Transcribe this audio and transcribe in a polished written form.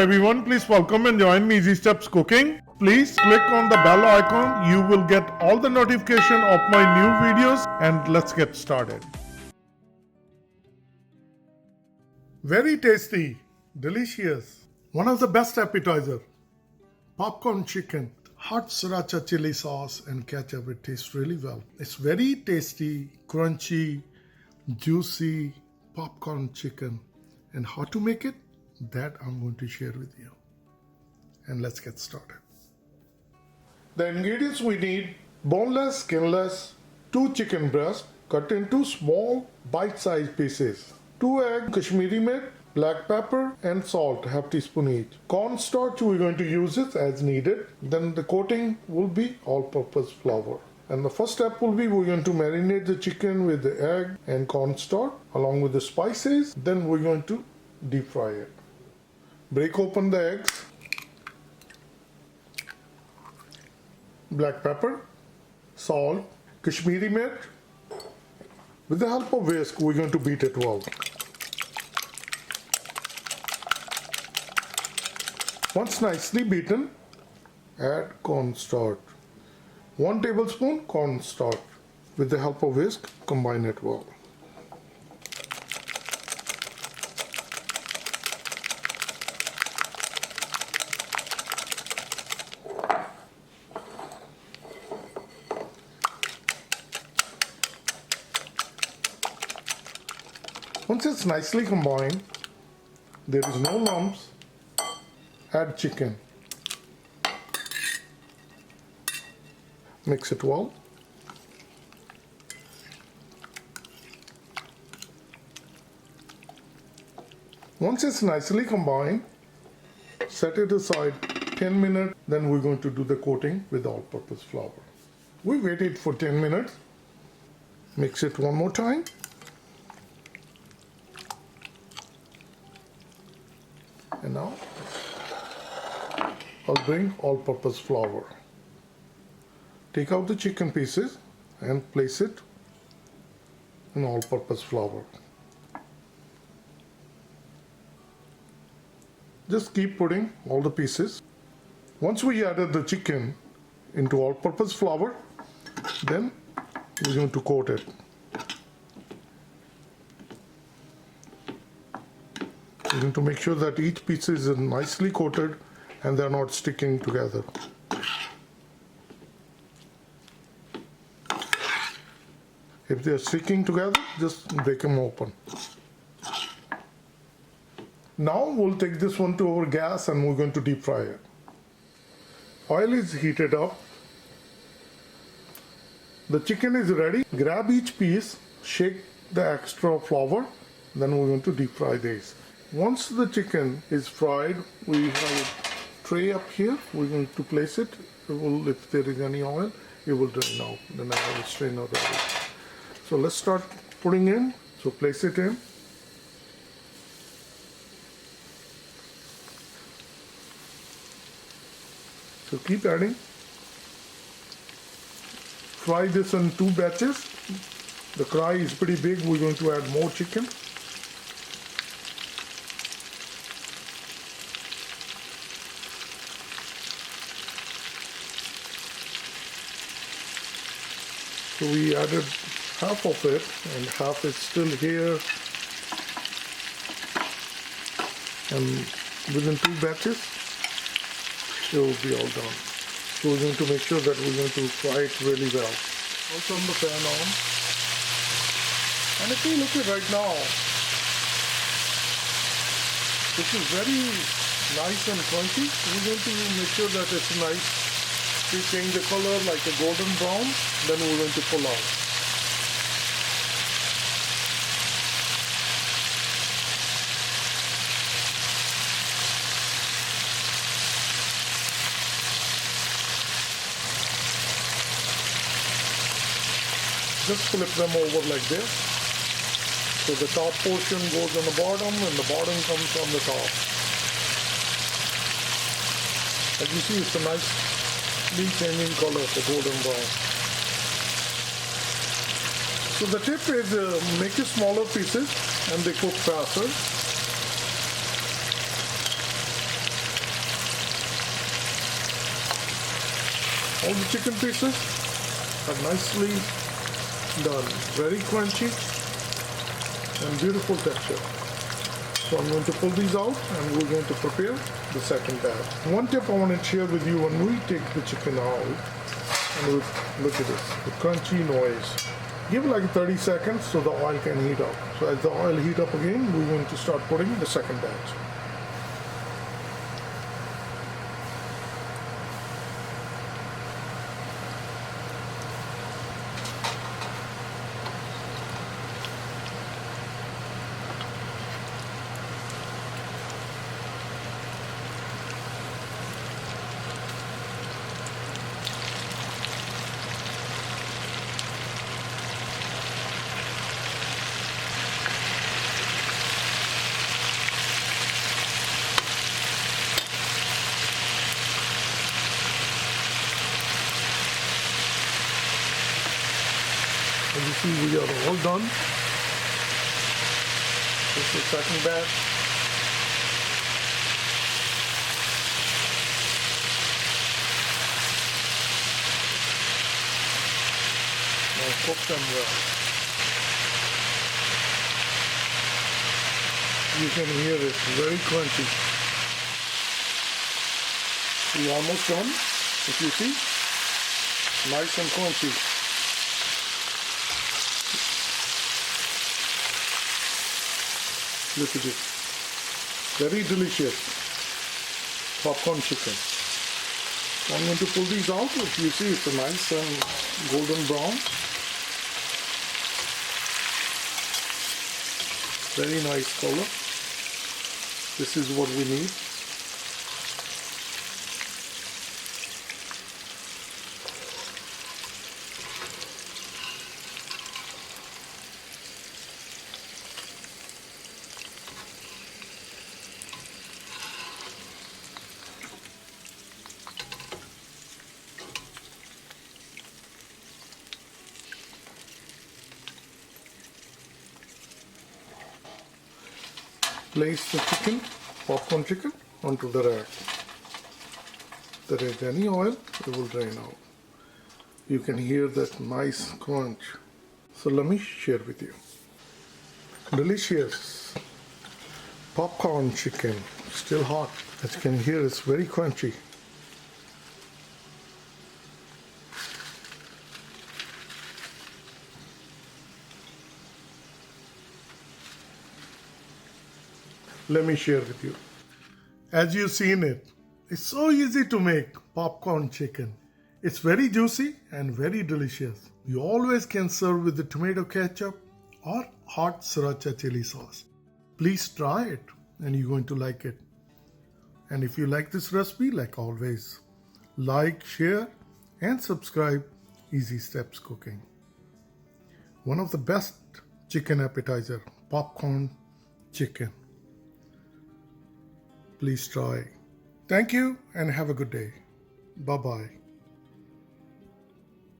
everyone, please welcome and join me Easy Steps Cooking. Please click on the bell icon. You will get all the notification of my new videos, and let's get started. Very tasty, delicious. One of the best appetizer. Popcorn chicken, hot sriracha chili sauce and ketchup. It tastes really well. It's very tasty, crunchy, juicy popcorn chicken. And how to make it? That I'm going to share with you. And let's get started. The ingredients we need: boneless, skinless, 2 chicken breasts cut into small bite-sized pieces, 2 eggs, Kashmiri mirt, black pepper and salt, half teaspoon each. Cornstarch we're going to use it as needed. Then the coating will be all-purpose flour. And the first step will be we're going to marinate the chicken with the egg and cornstarch along with the spices. Then we're going to deep fry it. Break open the eggs, black pepper, salt, Kashmiri mirt. With the help of whisk, we're going to beat it well. Once nicely beaten, add cornstarch. 1 tablespoon cornstarch. With the help of whisk, combine it well. Once it's nicely combined, there is no lumps, add chicken. Mix it well. Once it's nicely combined, set it aside 10 minutes, then we're going to do the coating with all-purpose flour. We waited for 10 minutes. Mix it one more time. And now I'll bring all-purpose flour. Take out the chicken pieces and place it in all-purpose flour. Just keep putting all the pieces. Once we added the chicken into all-purpose flour, then we're going to coat it. We're going to make sure that each piece is nicely coated and they're not sticking together. If they're sticking together, just break them open. Now we'll take this one to our gas and we're going to deep fry it. Oil is heated up. The chicken is ready. Grab each piece, shake the extra flour, then we're going to deep fry these. Once the chicken is fried, we have a tray up here. We're going to place it. If there is any oil, it will drain out. Then I have a strainer ready. So let's start putting in. So place it in. So keep adding. Fry this in 2 batches. The fry is pretty big. We're going to add more chicken. So we added half of it and half is still here, and within 2 batches it will be all done. So we're going to make sure that we're going to fry it really well. Also turn the pan on, and if you look at right now, this is very nice and crunchy. We're going to make sure that it's nice. We change the color like a golden brown, then we're going to pull out. Just flip them over like this. So the top portion goes on the bottom and the bottom comes on the top. As you see, it's a nice changing color, the golden brown. So the tip is make it smaller pieces and they cook faster. All the chicken pieces are nicely done. Very crunchy and beautiful texture. So I'm going to pull these out and we're going to prepare the second batch. One tip I want to share with you: when we take the chicken out, and look at this, the crunchy noise. Give it like 30 seconds so the oil can heat up. So as the oil heat up again, we're going to start putting the second batch. As you see, we are all done. This is the second batch. Now cook them well. You can hear it, very crunchy. We're almost done. If you see, nice and crunchy. Look at it. Very delicious popcorn chicken. I'm going to pull these out. If you see, it's a nice golden brown. Very nice color. This is what we need. Place the chicken, popcorn chicken, onto the rack. If there is any oil, it will drain out. You can hear that nice crunch. So let me share with you. Delicious popcorn chicken, still hot. As you can hear, it's very crunchy. Let me share with you. As you've seen it, it's so easy to make popcorn chicken. It's very juicy and very delicious. You always can serve with the tomato ketchup or hot sriracha chili sauce. Please try it and you're going to like it. And if you like this recipe, like always, like, share and subscribe Easy Steps Cooking. One of the best chicken appetizer, popcorn chicken. Please try. Thank you and have a good day. Bye-bye.